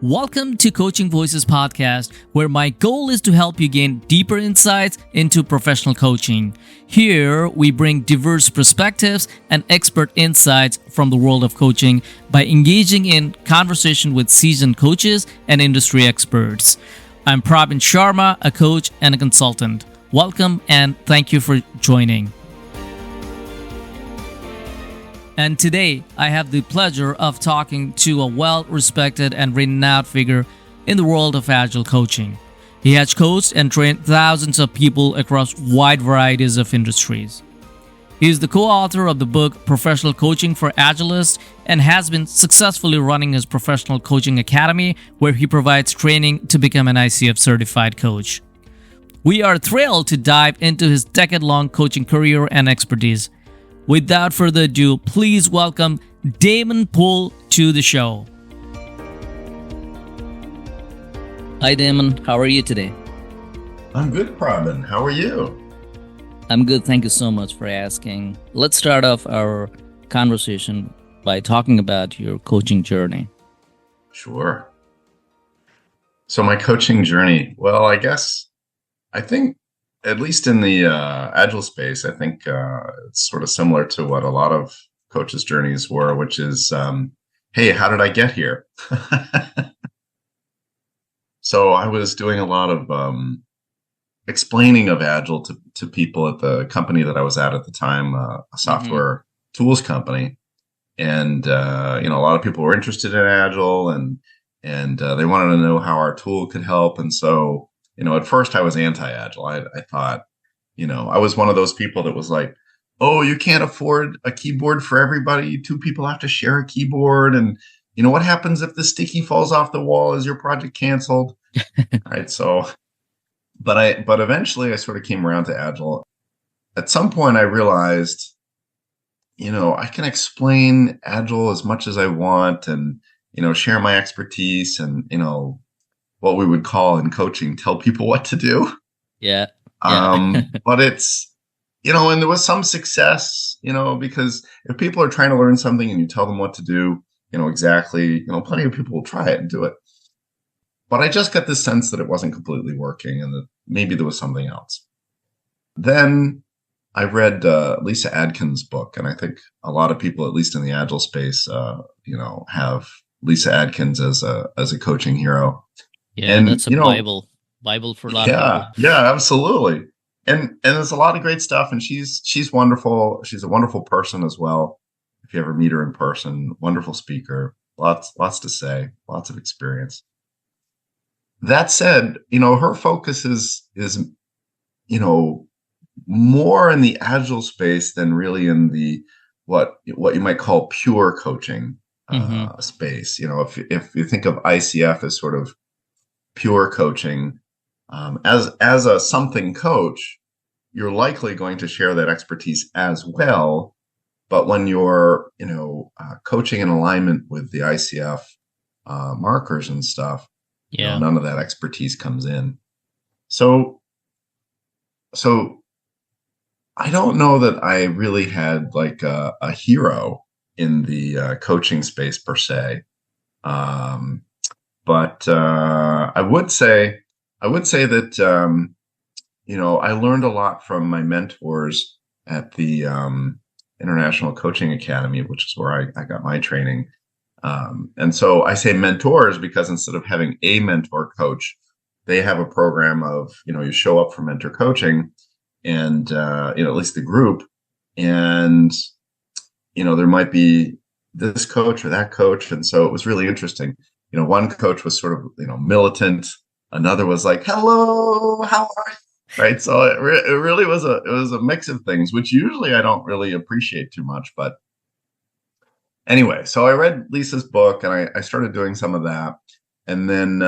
Welcome to Coaching Voices podcast, where my goal is to help you gain deeper insights into professional coaching. Here, we bring diverse perspectives and expert insights from the world of coaching by engaging in conversation with seasoned coaches and industry experts. I'm Pravin Sharma, a coach and a consultant. Welcome and thank you for joining. And today, I have the pleasure of talking to a well-respected and renowned figure in the world of Agile coaching. He has coached and trained thousands of people across wide varieties of industries. He is the co-author of the book Professional Coaching for Agilists and has been successfully running his professional coaching academy, where he provides training to become an ICF certified coach. We are thrilled to dive into his decade-long coaching career and expertise. Without further ado, please welcome Damon Poole to the show. Hi, Damon. How are you today? I'm good, Pravin. How are you? I'm good. Thank you so much for asking. Let's start off our conversation by talking about your coaching journey. Sure. So my coaching journey, well, I think at least in the Agile space, I think it's sort of similar to what a lot of coaches' journeys were, which is, hey, how did I get here? So I was doing a lot of explaining of Agile to people at the company that I was at the time, a software tools company. And, a lot of people were interested in Agile and they wanted to know how our tool could help. And so, at first I was anti-Agile. I thought, I was one of those people that was like, oh, you can't afford a keyboard for everybody. Two people have to share a keyboard. And, what happens if the sticky falls off the wall? Is your project canceled? Right. So, but eventually I sort of came around to Agile. At some point I realized, I can explain Agile as much as I want and, share my expertise and, what we would call in coaching, tell people what to do. Yeah. But it's, and there was some success, because if people are trying to learn something and you tell them what to do, exactly, plenty of people will try it and do it. But I just got this sense that it wasn't completely working and that maybe there was something else. Then I read Lisa Adkins' book, and I think a lot of people, at least in the Agile space, have Lisa Adkins as a coaching hero. Yeah, and that's a Bible for a lot of people. Yeah, absolutely. And there's a lot of great stuff, and she's wonderful. She's a wonderful person as well. If you ever meet her in person, wonderful speaker, lots to say, lots of experience. That said, her focus is more in the Agile space than really in the what you might call pure coaching space. If you think of ICF as sort of pure coaching, as a something coach, you're likely going to share that expertise as well. But when you're, coaching in alignment with the ICF markers and stuff, none of that expertise comes in. So I don't know that I really had like a hero in the coaching space per se. But I would say that, I learned a lot from my mentors at the International Coaching Academy, which is where I got my training. And so I say mentors because instead of having a mentor coach, they have a program of, you show up for mentor coaching and, at least the group. And, there might be this coach or that coach. And so it was really interesting. One coach was sort of, militant. Another was like, hello, how are you? Right. So it really was a mix of things, which usually I don't really appreciate too much. But anyway, so I read Lisa's book and I started doing some of that. And then,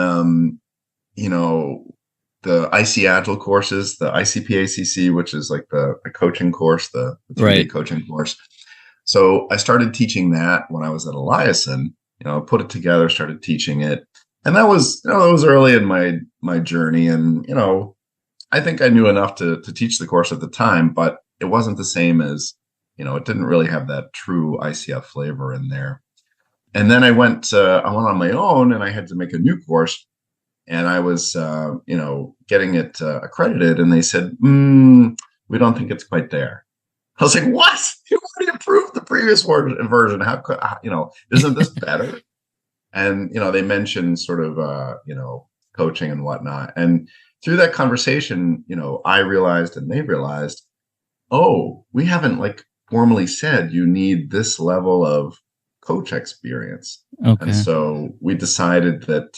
the IC Agile courses, the ICP-ACC, which is like the coaching course, the 3-day coaching course. So I started teaching that when I was at Eliason. Put it together, started teaching it. And that was, it was early in my journey. And, I think I knew enough to teach the course at the time, but it wasn't the same as, it didn't really have that true ICF flavor in there. And then I went on my own, and I had to make a new course, and I was, getting it accredited, and they said, we don't think it's quite there. I was like, what? You already approved the previous version. How could, isn't this better? And, they mentioned sort of, coaching and whatnot. And through that conversation, I realized and they realized, oh, we haven't like formally said you need this level of coach experience. And Okay. so we decided that,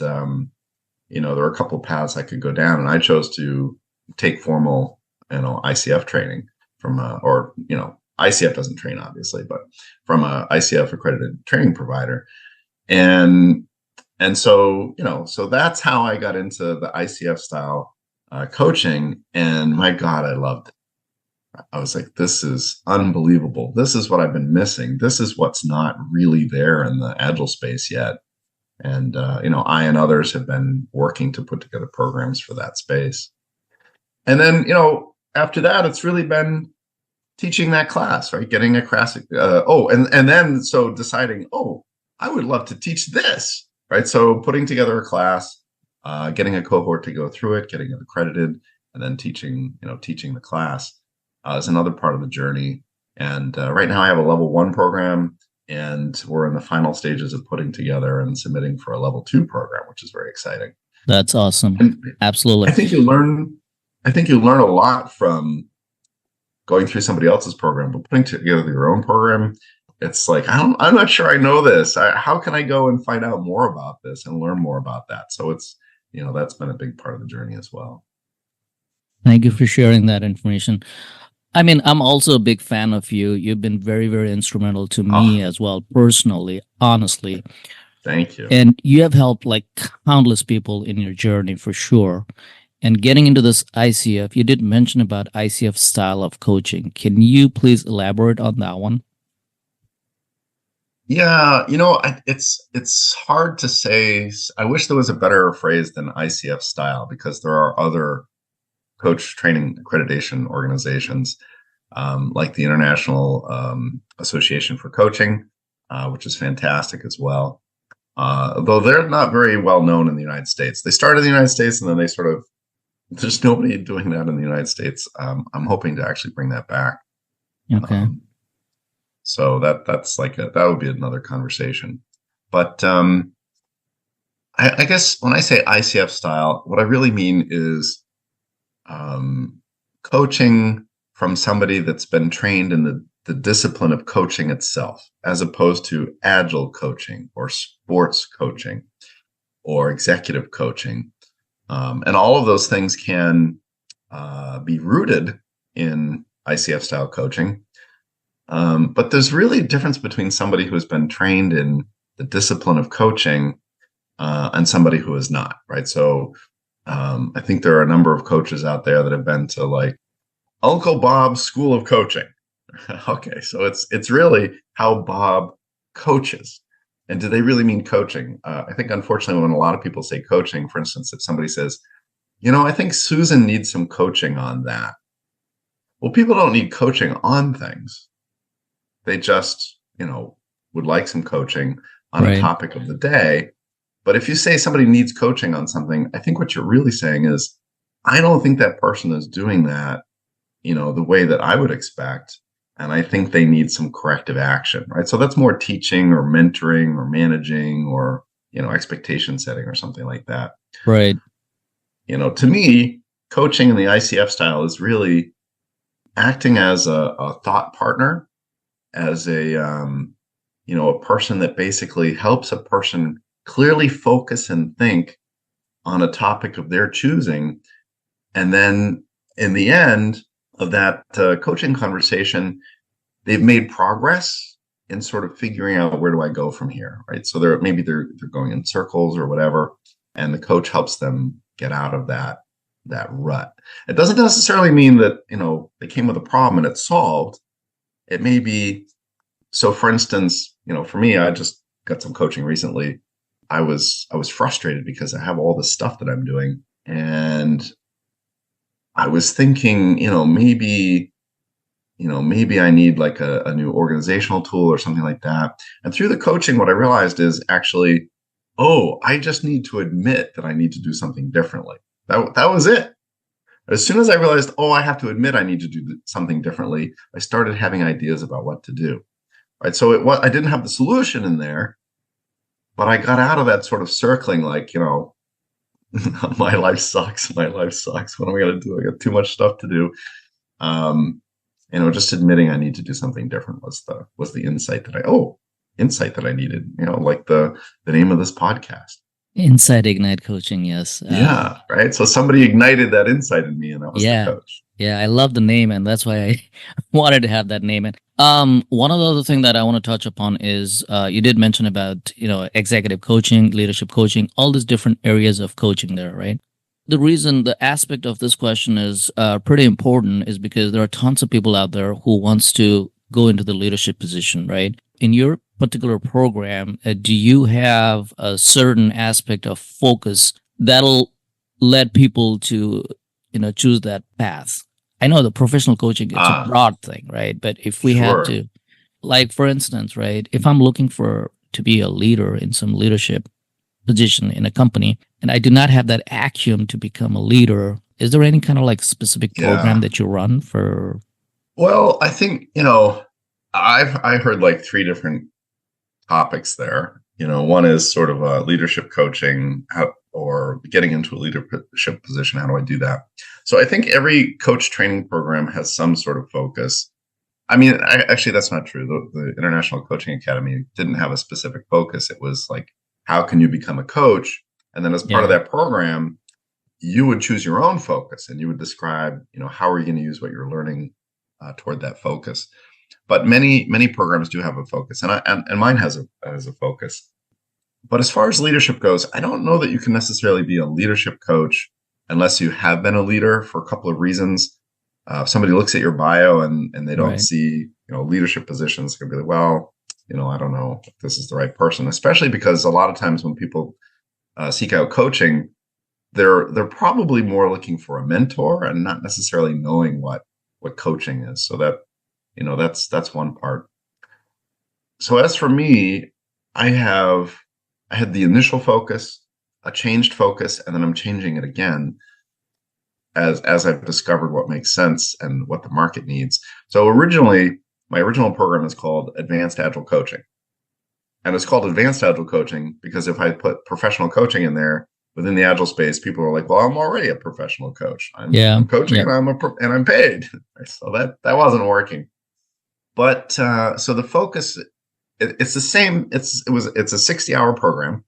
there were a couple of paths I could go down, and I chose to take formal, ICF training from, ICF doesn't train obviously, but from a ICF accredited training provider. And, so that's how I got into the ICF style coaching. And my God, I loved it. I was like, this is unbelievable. This is what I've been missing. This is what's not really there in the agile space yet. And, I and others have been working to put together programs for that space. And then, after that, it's really been teaching that class, right? Getting a class. And then so deciding, I would love to teach this, right? So putting together a class, getting a cohort to go through it, getting it accredited, and then teaching the class is another part of the journey. And right now I have a level 1 program, and we're in the final stages of putting together and submitting for a level 2 program, which is very exciting. That's awesome. And Absolutely. I think you learn a lot from going through somebody else's program, but putting together your own program, it's like, I'm not sure I know this. How can I go and find out more about this and learn more about that? So it's, that's been a big part of the journey as well. Thank you for sharing that information. I mean, I'm also a big fan of you. You've been very, very instrumental to me as well, personally, honestly. Thank you. And you have helped like countless people in your journey for sure. And getting into this ICF, you did mention about ICF style of coaching. Can you please elaborate on that one? Yeah, it's hard to say. I wish there was a better phrase than ICF style, because there are other coach training accreditation organizations, like the International Association for Coaching, which is fantastic as well. Though they're not very well known in the United States. They started in the United States, and then they sort of, there's nobody doing that in the United States. I'm hoping to actually bring that back. Okay. So that's like that would be another conversation. But I guess when I say ICF style, what I really mean is coaching from somebody that's been trained in the discipline of coaching itself, as opposed to agile coaching or sports coaching or executive coaching. And all of those things can be rooted in ICF style coaching. But there's really a difference between somebody who has been trained in the discipline of coaching and somebody who is not, right? So I think there are a number of coaches out there that have been to like Uncle Bob's School of Coaching. Okay, so it's really how Bob coaches. And do they really mean coaching? I think, unfortunately, when a lot of people say coaching, for instance, if somebody says, I think Susan needs some coaching on that. Well, people don't need coaching on things. They just, would like some coaching on a topic of the day. But if you say somebody needs coaching on something, I think what you're really saying is, I don't think that person is doing that, the way that I would expect. And I think they need some corrective action, right? So that's more teaching or mentoring or managing or, expectation setting or something like that. Right. To me, coaching in the ICF style is really acting as a thought partner, as a person that basically helps a person clearly focus and think on a topic of their choosing. And then in the end of that coaching conversation, they've made progress in sort of figuring out, where do I go from here, right? So they're going in circles or whatever, and the coach helps them get out of that rut. It doesn't necessarily mean that, they came with a problem and it's solved. It may be, so for instance, for me, I just got some coaching recently. I was frustrated because I have all this stuff that I'm doing, and I was thinking, maybe, maybe I need like a new organizational tool or something like that. And through the coaching, what I realized is actually, oh, I just need to admit that I need to do something differently. That was it. As soon as I realized, oh, I have to admit I need to do something differently, I started having ideas about what to do. Right. So I didn't have the solution in there, but I got out of that sort of circling, like, my life sucks. My life sucks. What am I going to do? I got too much stuff to do. Um, just admitting I need to do something different was the insight that I needed, like the name of this podcast. Inside Ignite Coaching, yes. Yeah, right. So somebody ignited that insight in me, and that was the Yeah. coach. Yeah, I love the name, and that's why I wanted to have that name. And one of the other thing that I want to touch upon is you did mention about executive coaching, leadership coaching, all these different areas of coaching there, right? The aspect of this question is pretty important is because there are tons of people out there who wants to go into the leadership position, right? In your particular program, do you have a certain aspect of focus that'll lead people to choose that path? I know the professional coaching, it's a broad thing, right? But if we had Sure. to, like, for instance, right, if I'm looking to be a leader in some leadership position in a company and I do not have that acumen to become a leader, is there any kind of like specific program Yeah. that you run for? Well, I think, I heard like three different topics there. One is sort of leadership coaching, or getting into a leadership position. How do I do that? So I think every coach training program has some sort of focus. I mean, actually, that's not true. The International Coaching Academy didn't have a specific focus. It was like, how can you become a coach? And then as part of Yeah. that program, you would choose your own focus and you would describe, how are you going to use what you're learning toward that focus. But many programs do have a focus, and mine has a focus. But as far as leadership goes, I don't know that you can necessarily be a leadership coach unless you have been a leader, for a couple of reasons. If somebody looks at your bio and they don't Right. see, leadership positions, they're going to be like, well, I don't know if this is the right person, especially because a lot of times when people seek out coaching, they're probably more looking for a mentor and not necessarily knowing what coaching is. So that's one part. So as for me, I had the initial focus, a changed focus, and then I'm changing it again as I've discovered what makes sense and what the market needs. So my original program is called Advanced Agile Coaching. And it's called Advanced Agile Coaching because if I put professional coaching in there within the Agile space, people are like, well, I'm already a professional coach. I'm coaching Yeah. and I'm paid. So that wasn't working. But so the focus, it's the same. It's a 60-hour program,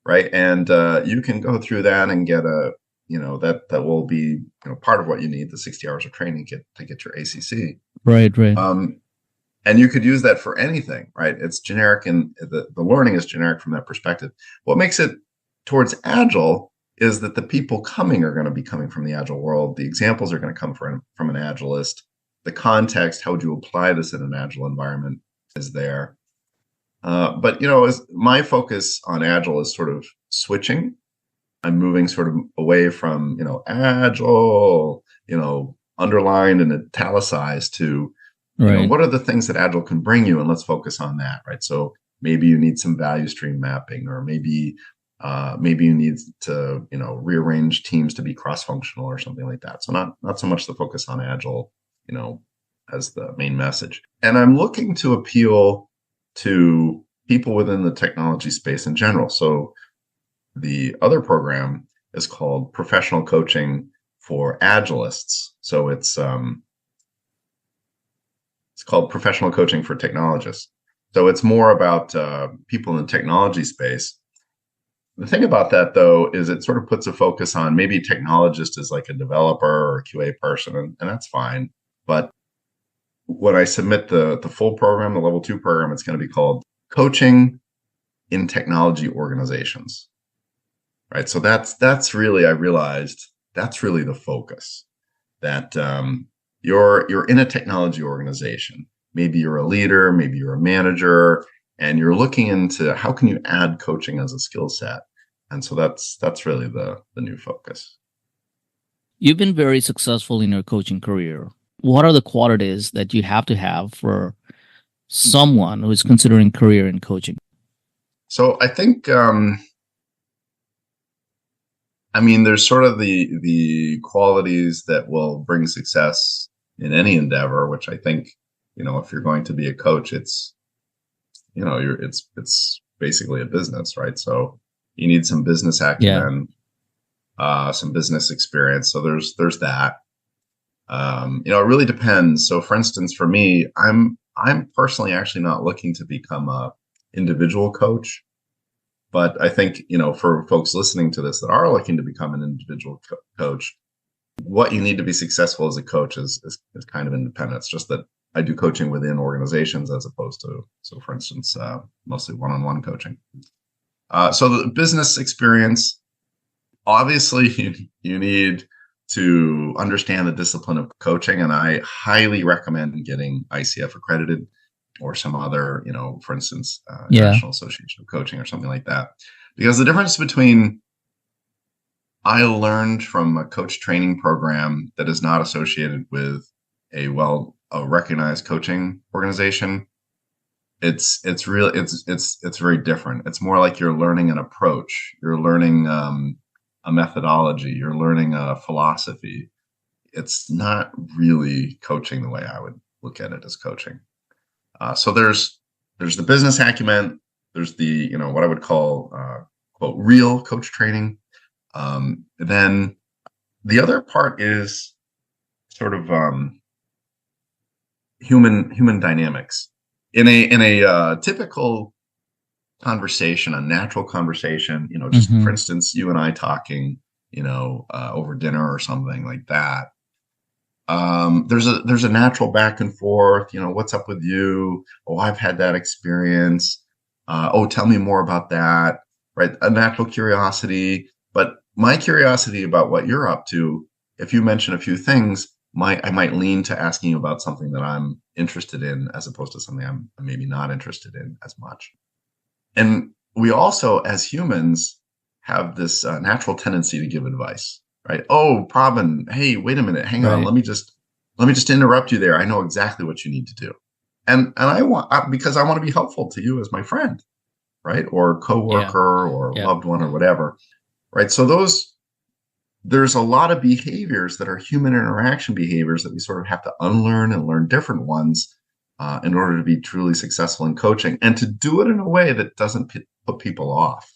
right? And you can go through that and get that will be part of what you need, the 60 hours of training to get your ACC. Right. And you could use that for anything, right? It's generic, and the learning is generic from that perspective. What makes it towards Agile is that the people coming are going to be coming from the Agile world. The examples are going to come from an Agilist. The context, how would you apply this in an Agile environment, is there. But as my focus on Agile is sort of switching. I'm moving sort of away from Agile, underlined and italicized to Right. what are the things that Agile can bring you, and let's focus on that, right? So maybe you need some value stream mapping, or maybe you need to rearrange teams to be cross-functional or something like that. So not so much the focus on Agile, as the main message. And I'm looking to appeal to people within the technology space in general. So the other program is called Professional Coaching for Agilists. So it's called Professional Coaching for Technologists. So it's more about people in the technology space. The thing about that, though, is it sort of puts a focus on maybe technologist is like a developer or a QA person, and that's fine. But when I submit the full program, the level 2 program, it's going to be called Coaching in Technology Organizations. Right. So that's really, I realized that's really the focus, that you're in a technology organization. Maybe you're a leader, maybe you're a manager, and you're looking into how can you add coaching as a skill set. And so that's really the new focus. You've been very successful in your coaching career. what are the qualities that you have to have for someone who is considering career in coaching? So I think, I mean, there's sort of the qualities that will bring success in any endeavor, which I think, if you're going to be a coach, it's, it's basically a business, right? So you need some business Yeah. acumen, some business experience. So there's that. It really depends. So for instance, for me, I'm personally actually not looking to become a individual coach. But I think, for folks listening to this that are looking to become an individual coach, what you need to be successful as a coach is kind of independent. It's just that I do coaching within organizations as opposed to, so for instance, mostly one-on-one coaching. So the business experience, obviously you need to understand the discipline of coaching. And I highly recommend getting ICF accredited or some other, for instance, National Association of Coaching or something like that. Because the difference between I learned from a coach training program that is not associated with a recognized coaching organization, it's very different. It's more like you're learning an approach. You're learning a methodology. You're learning a philosophy. It's not really coaching the way I would look at it as coaching. So there's the business acumen. There's the what I would call quote real coach training. Then the other part is sort of human dynamics in a typical conversation, a natural conversation. Just for instance, you and I talking, over dinner or something like that. There's a natural back and forth. What's up with you? Oh, I've had that experience. Oh, tell me more about that. Right, a natural curiosity. But my curiosity about what you're up to, if you mention a few things, I might lean to asking you about something that I'm interested in, as opposed to something I'm maybe not interested in as much. And we also, as humans, have this natural tendency to give advice. Right. Oh, Pravin, hey, wait a minute. Hang on. Let me just interrupt you there. I know exactly what you need to do. And because I want to be helpful to you as my friend, right? Or coworker or loved one or whatever. Right. So there's a lot of behaviors that are human interaction behaviors that we sort of have to unlearn and learn different ones in order to be truly successful in coaching, and to do it in a way that doesn't put people off.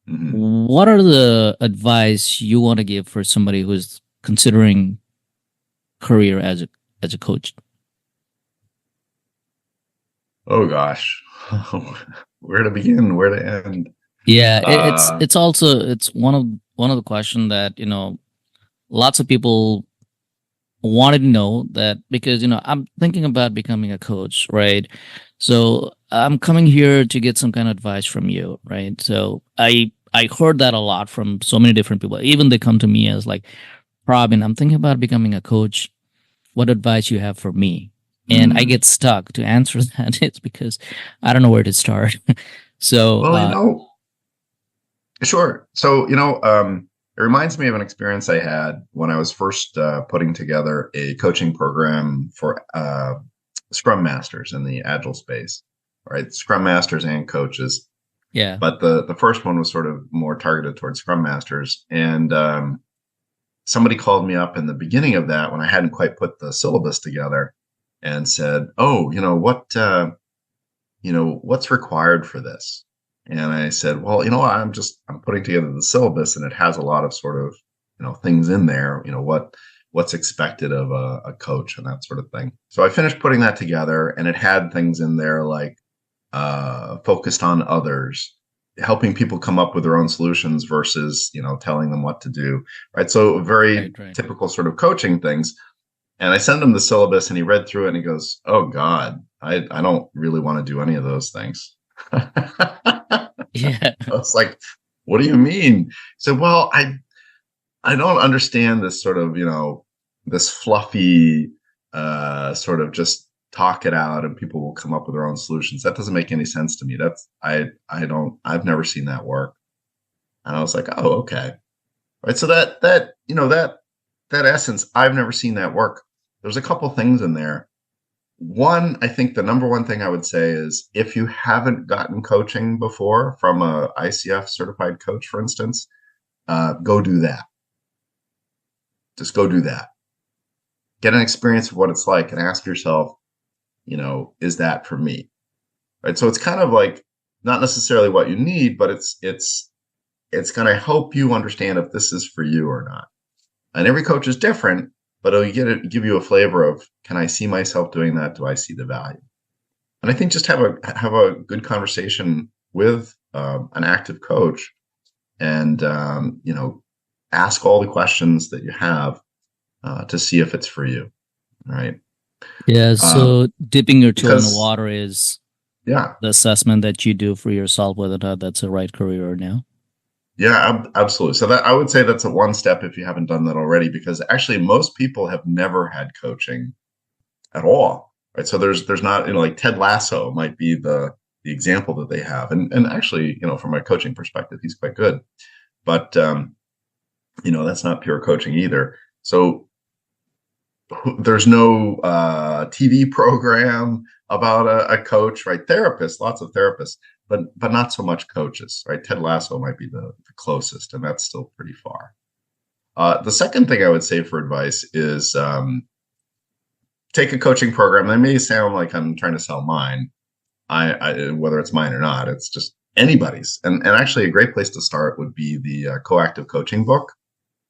Mm-hmm. What are the advice you want to give for somebody who's considering career as a coach? Oh gosh, where to begin? Where to end? Yeah, it's one of the questions that lots of people wanted to know, that because I'm thinking about becoming a coach, right? So I'm coming here to get some kind of advice from you, right? So I heard that a lot from so many different people. Even they come to me as like, Robin, I'm thinking about becoming a coach. What advice you have for me? And I get stuck to answer that. It's because I don't know where to start. So, well, sure. So, it reminds me of an experience I had when I was first putting together a coaching program for Scrum Masters in the Agile space, right? Scrum Masters and coaches. Yeah. But the first one was sort of more targeted towards Scrum Masters. And somebody called me up in the beginning of that when I hadn't quite put the syllabus together and said, oh, what's required for this? And I said, well, I'm putting together the syllabus, and it has a lot of sort of, things in there, what's expected of a coach and that sort of thing. So I finished putting that together, and it had things in there like focused on others, helping people come up with their own solutions versus, telling them what to do. Right. So very typical sort of coaching things. And I sent him the syllabus, and he read through it, and he goes, oh God, I don't really want to do any of those things. Yeah. I was like, what do you mean? He said, well, I don't understand this sort of, this fluffy sort of just talk it out and people will come up with their own solutions. That doesn't make any sense to me. I've never seen that work. And I was like, oh, okay. Right. So that that essence, I've never seen that work. There's a couple things in there. One, I think the number one thing I would say is if you haven't gotten coaching before from a ICF certified coach, for instance, go do that. Just go do that. Get an experience of what it's like and ask yourself, is that for me? Right. So it's kind of like not necessarily what you need, but it's going to help you understand if this is for you or not. And every coach is different, but it'll give you a flavor of, can I see myself doing that? Do I see the value? And I think just have a good conversation with an active coach, and ask all the questions that you have to see if it's for you, right? Yeah, so dipping your toe in the Because water is yeah, the assessment that you do for yourself whether or not that's the right career or no. yeah, absolutely. So that I would say that's a one step if you haven't done that already, because actually most people have never had coaching at all, right? So there's not, like Ted Lasso might be the example that they have, and actually, from a coaching perspective, he's quite good, but that's not pure coaching either. So there's no TV program about a coach, right? Therapists, lots of therapists, but not so much coaches, right? Ted Lasso might be the closest, and that's still pretty far. The second thing I would say for advice is take a coaching program. That may sound like I'm trying to sell mine. Whether it's mine or not, it's just anybody's. And actually, a great place to start would be the Coactive Coaching book.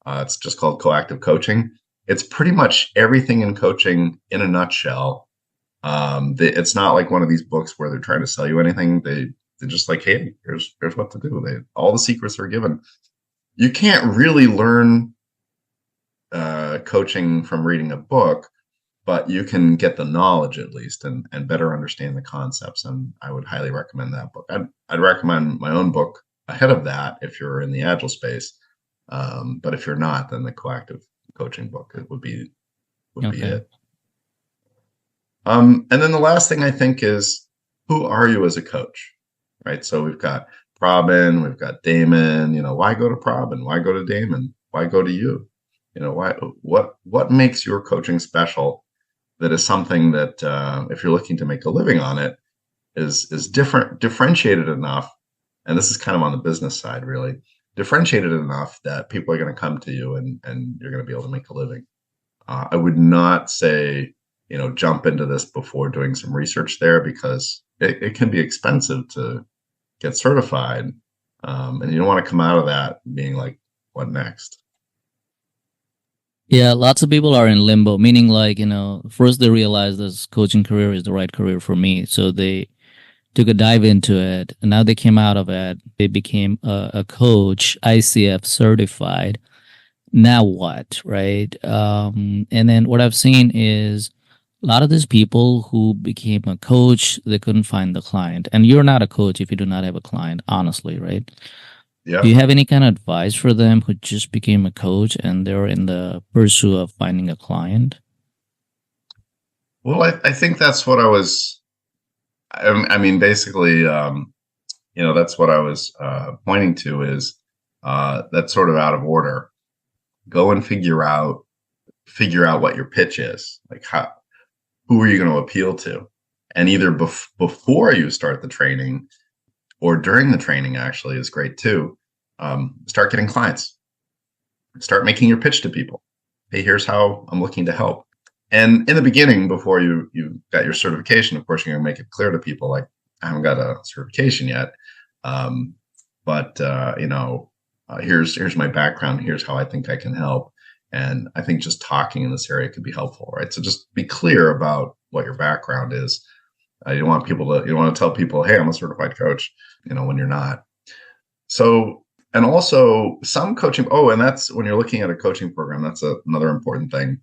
It's just called Coactive Coaching. It's pretty much everything in coaching in a nutshell. It's not like one of these books where they're trying to sell you anything. They're just like, hey, here's what to do. All the secrets are given. You can't really learn coaching from reading a book, but you can get the knowledge at least and better understand the concepts. And I would highly recommend that book. I'd recommend my own book ahead of that if you're in the Agile space. But if you're not, then the Coactive Coaching book would be it. And then the last thing I think is, who are you as a coach, right? So we've got Probin, we've got Damon. Why go to Probin? Why go to Damon? Why go to you? What makes your coaching special? That is something that if you're looking to make a living on it, is differentiated enough. And this is kind of on the business side, really. Differentiated enough that people are going to come to you and you're going to be able to make a living. I would not say, jump into this before doing some research there, because it can be expensive to get certified. And you don't want to come out of that being like, what next? Yeah, lots of people are in limbo, meaning like, first they realize this coaching career is the right career for me. So they took a dive into it, and now they came out of it. They became a coach, ICF certified. Now what, right? And then what I've seen is a lot of these people who became a coach, they couldn't find the client. And you're not a coach if you do not have a client, honestly, right? Yeah. Do you have any kind of advice for them who just became a coach and they're in the pursuit of finding a client? Well, I think that's what I was. I mean, basically, that's what I was pointing to is that's sort of out of order. Go and figure out what your pitch is. Like, who are you going to appeal to? And either before you start the training or during the training, actually, is great too. Start getting clients. Start making your pitch to people. Hey, here's how I'm looking to help. And in the beginning, before you got your certification, of course, you're going to make it clear to people, like, I haven't got a certification yet, but here's my background. Here's how I think I can help. And I think just talking in this area could be helpful, right? So just be clear about what your background is. You don't want to tell people, hey, I'm a certified coach, when you're not. So, and also some coaching. Oh, and that's when you're looking at a coaching program, that's another important thing.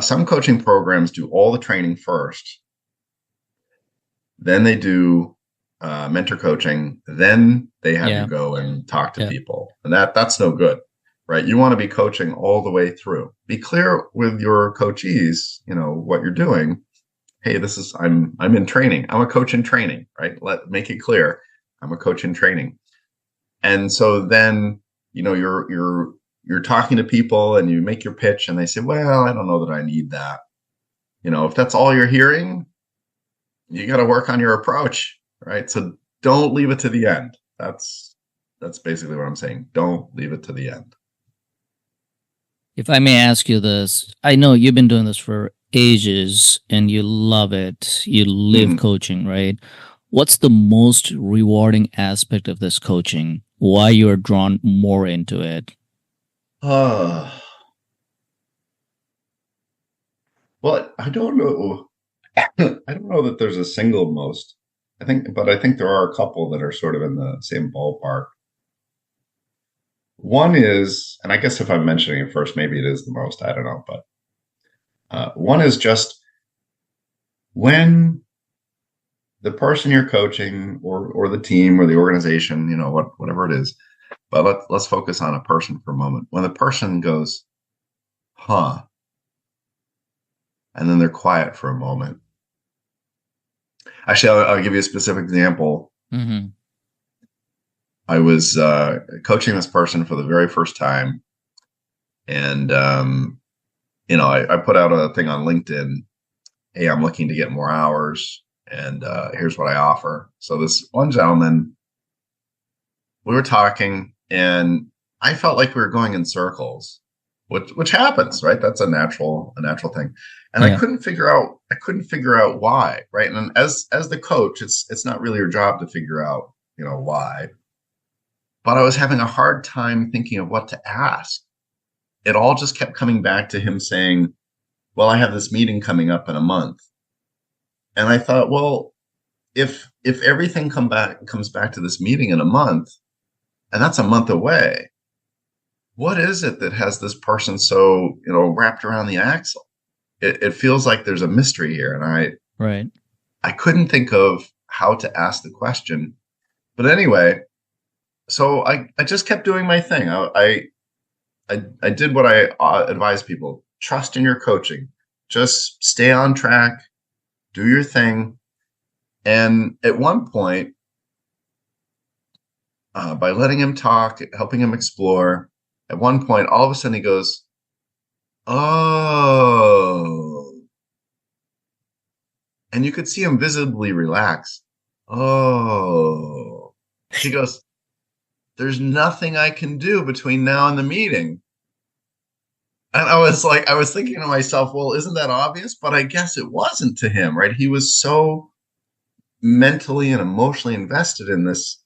Some coaching programs do all the training first, then they do mentor coaching, then they have you go and talk to people, and that's no good, right? You want to be coaching all the way through. Be clear with your coachees, what you're doing. Hey, I'm in training. I'm a coach in training, right? Make it clear. I'm a coach in training. And so then, you're you're talking to people and you make your pitch and they say, well, I don't know that I need that. If that's all you're hearing, you got to work on your approach, right? So don't leave it to the end. That's basically what I'm saying. Don't leave it to the end. If I may ask you this, I know you've been doing this for ages and you love it. You live coaching, right? What's the most rewarding aspect of this coaching? Why you're drawn more into it? Well, I don't know. I don't know that there's a single most. But I think there are a couple that are sort of in the same ballpark. One is, and I guess if I'm mentioning it first, maybe it is the most. I don't know, but one is just when the person you're coaching or the team or the organization, whatever it is, but let's focus on a person for a moment. When the person goes, huh, and then they're quiet for a moment. Actually, I'll give you a specific example. Mm-hmm. I was coaching this person for the very first time, and I put out a thing on LinkedIn. Hey, I'm looking to get more hours, and here's what I offer. So this one gentleman, we were talking, and I felt like we were going in circles, which happens, right? That's a natural thing. And I couldn't figure out why, right? And as the coach, it's not really your job to figure out, why. But I was having a hard time thinking of what to ask. It all just kept coming back to him saying, well, I have this meeting coming up in a month. And I thought, well, if everything comes back to this meeting in a month, and that's a month away, what is it that has this person so, wrapped around the axle? It feels like there's a mystery here. And I couldn't think of how to ask the question. But anyway, so I just kept doing my thing. I did what I advise people: trust in your coaching, just stay on track, do your thing. And at one point, by letting him talk, helping him explore, at one point, all of a sudden he goes, oh, and you could see him visibly relax. Oh, he goes, there's nothing I can do between now and the meeting. And I was thinking to myself, well, isn't that obvious? But I guess it wasn't to him, right? He was so mentally and emotionally invested in this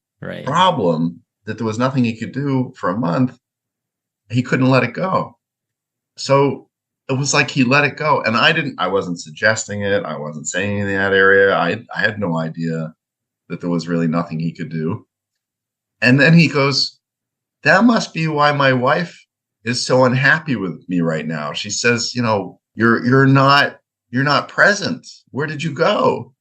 problem that there was nothing he could do for a month. He couldn't let it go. So it was like he let it go. And I wasn't suggesting it. I wasn't saying anything in that area. I had no idea that there was really nothing he could do. And then he goes, that must be why my wife is so unhappy with me right now. She says, you're not present. Where did you go?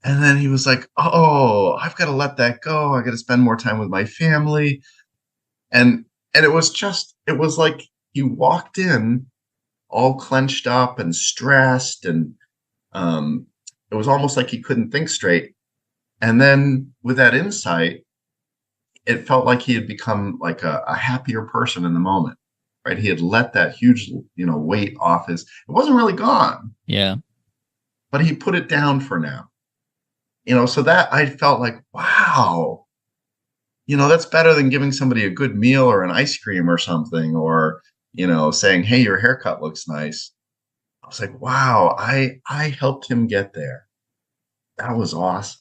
And then he was like, oh, I've got to let that go. I got to spend more time with my family. And it was like he walked in all clenched up and stressed. And it was almost like he couldn't think straight. And then with that insight, it felt like he had become like a happier person in the moment, right? He had let that huge, weight off it wasn't really gone. Yeah. But he put it down for now. So that I felt like, wow, that's better than giving somebody a good meal or an ice cream or something, or, saying, hey, your haircut looks nice. I was like, wow, I helped him get there. That was awesome.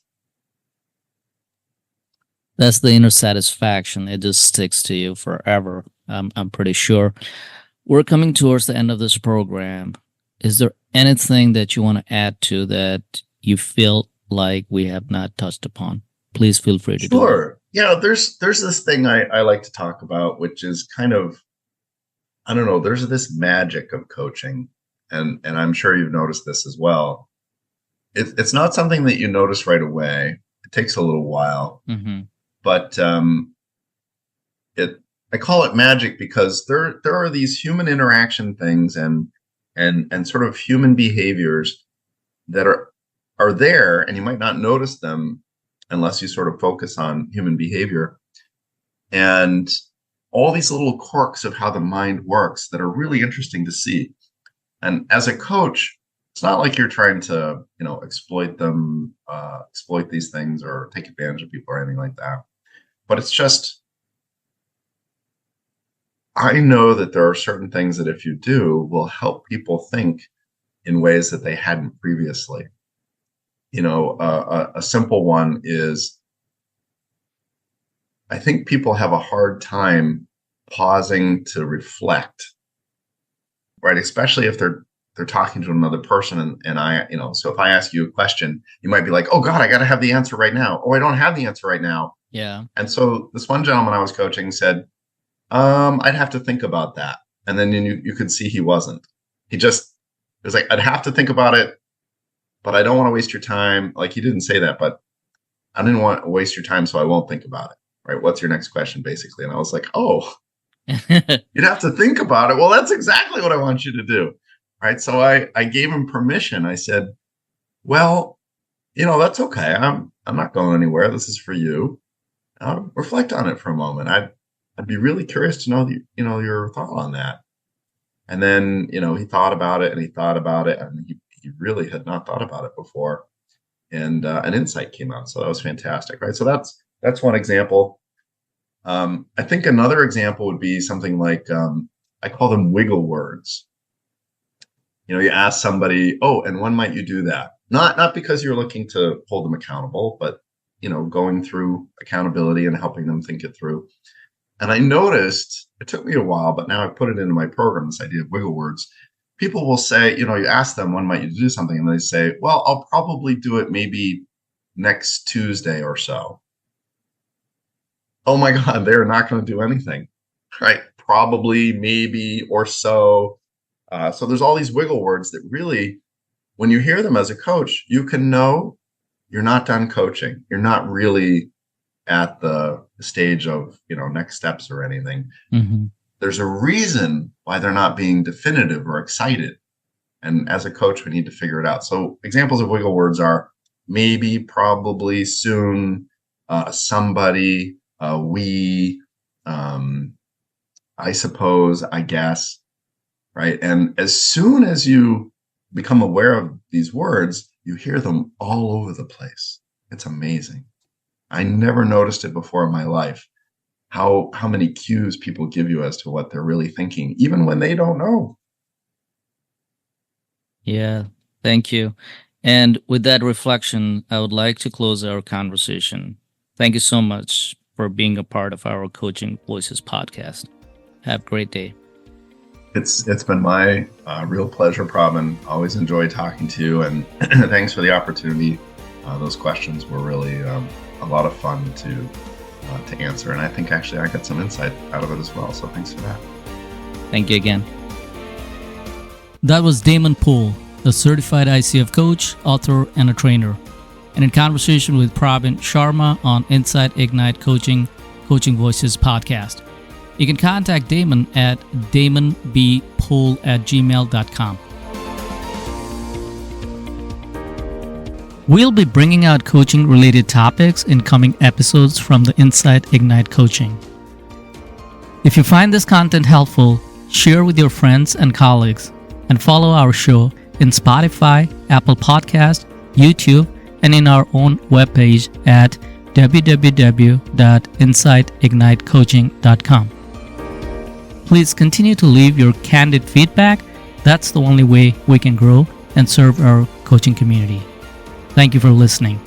That's the inner satisfaction. It just sticks to you forever. I'm pretty sure. We're coming towards the end of this program. Is there anything that you want to add to that you feel like we have not touched upon? Please feel free to do it. Sure. Yeah, there's this thing I like to talk about, which is kind of, I don't know, there's this magic of coaching. And I'm sure you've noticed this as well. It's not something that you notice right away. It takes a little while. Mm-hmm. But I call it magic because there are these human interaction things and sort of human behaviors that are there, and you might not notice them unless you sort of focus on human behavior. And all these little quirks of how the mind works that are really interesting to see. And as a coach, it's not like you're trying to, exploit them, exploit these things or take advantage of people or anything like that. But it's just, I know that there are certain things that if you do will help people think in ways that they hadn't previously. A simple one is, I think people have a hard time pausing to reflect, right? Especially if they're talking to another person and I, so if I ask you a question, you might be like, oh God, I got to have the answer right now. Oh, I don't have the answer right now. Yeah. And so this one gentleman I was coaching said, I'd have to think about that. And then you could see he wasn't. It was like, I'd have to think about it, but I don't want to waste your time. Like, he didn't say that, but I didn't want to waste your time, so I won't think about it. Right? What's your next question, basically? And I was like, oh, you'd have to think about it. Well, that's exactly what I want you to do. Right? So I gave him permission. I said, well, that's okay. I'm not going anywhere. This is for you. I'll reflect on it for a moment. I'd be really curious to know your thought on that. And then, he thought about it and he thought about it, and he really had not thought about it before. And an insight came out. So that was fantastic, right? So that's one example. I think another example would be something like, I call them wiggle words. You ask somebody, oh, and when might you do that? Not because you're looking to hold them accountable, but, going through accountability and helping them think it through. And I noticed, it took me a while, but now I put it into my program, this idea of wiggle words. People will say, you ask them, when might you do something? And they say, well, I'll probably do it maybe next Tuesday or so. Oh my God, they're not going to do anything, right? Probably, maybe, or so. So there's all these wiggle words that really, when you hear them as a coach, you can know you're not done coaching. You're not really at the stage of, next steps or anything. Mm-hmm. There's a reason why they're not being definitive or excited. And as a coach, we need to figure it out. So examples of wiggle words are maybe, probably, soon, somebody, we, I suppose, I guess. Right. And as soon as you become aware of these words, you hear them all over the place. It's amazing. I never noticed it before in my life, how many cues people give you as to what they're really thinking, even when they don't know. Yeah, thank you. And with that reflection, I would like to close our conversation. Thank you so much for being a part of our Coaching Voices podcast. Have a great day. It's been my real pleasure, Prabin. Always enjoy talking to you, and thanks for the opportunity. Those questions were really a lot of fun to answer, and I think actually I got some insight out of it as well. So thanks for that. Thank you again. That was Damon Poole, a certified ICF coach, author, and a trainer, and in conversation with Prabin Sharma on Insight Ignite Coaching Voices podcast. You can contact Damon at damonbpoole@gmail.com. We'll be bringing out coaching-related topics in coming episodes from the Insight Ignite Coaching. If you find this content helpful, share with your friends and colleagues, and follow our show in Spotify, Apple Podcast, YouTube, and in our own webpage at www.insightignitecoaching.com. Please continue to leave your candid feedback. That's the only way we can grow and serve our coaching community. Thank you for listening.